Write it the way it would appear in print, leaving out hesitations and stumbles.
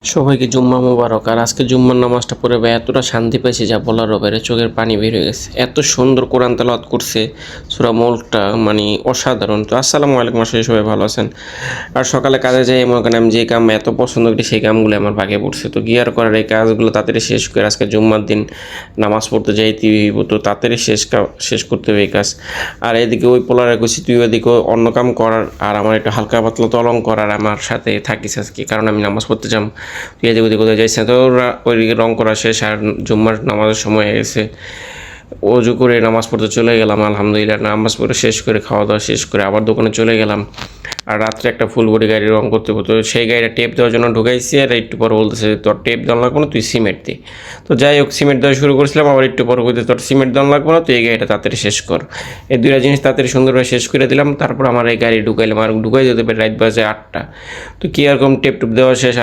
সবাইকে জুম্মা মোবারক। আর আজকে জুম্মার নামাজটা পড়ে ভাই এতটা শান্তি পাইছি যা বলার বাইরে, চোখের পানি বের হয়ে গেছে। এত সুন্দর কোরআন তেলাওয়াত করছে, সূরা মুলকটা মানে অসাধারণ। তো আসসালামু আলাইকুম, আসলে সবাই ভালো আছেন। আর সকালে কাজে যাই, মনে করেন আমি যে কাম এত পছন্দ করি সেই কামগুলো আমার ভাগে পড়ছে। তো গিয়ার করার এই কাজগুলো তাড়াতাড়ি শেষ করে আজকে জুম্মার দিন নামাজ পড়তে যাইতে হইব, তো তাড়াতাড়ি শেষ করতে হবে এই কাজ। আর এদিকে ওই পোলারে কইছি তুই ওইদিকে অন্য কাম করার, আর আমার একটু হালকা পাতলা তলং করার আমার সাথে থাকিস আজকে, কারণ আমি নামাজ পড়তে যাম। তুই এদিকে ওদিকে কোথায় যাইছে, তো ওই রং করা শেষ আর জুম্মার নামাজের সময় হয়ে গেছে। অজু করে নামাজ পড়তে চলে গেলাম। আলহামদুলিল্লাহ নামাজ পড়ে শেষ করে খাওয়া দাওয়া শেষ করে আবার দোকানে চলে গেলাম। আর রাত্রে একটা ফুল বডি গাড়ি রং করতে হতো, সেই গাড়িটা টেপ দেওয়ার জন্য ঢুকাইছি। আর একটু পর বলতেছে তোর টেপ দেওয়া লাগবো না, তুই সিমেন্ট দে। তো যাই হোক সিমেন্ট দেওয়া শুরু করছিলাম, আবার একটু পর বলতে তোর সিমেন্ট দেওয়া লাগবো না, তুই এই গাড়িটা তাড়াতাড়ি শেষ কর। এই দুইটা জিনিস তাড়াতাড়ি সুন্দরভাবে শেষ করে দিলাম। তারপর আমার এই গাড়ি ঢুকাইলাম, আর ঢুকাই যেতে পারে রাত বাজে 8টা। তো কী এরকম টেপ টুপ দেওয়া শেষ, আর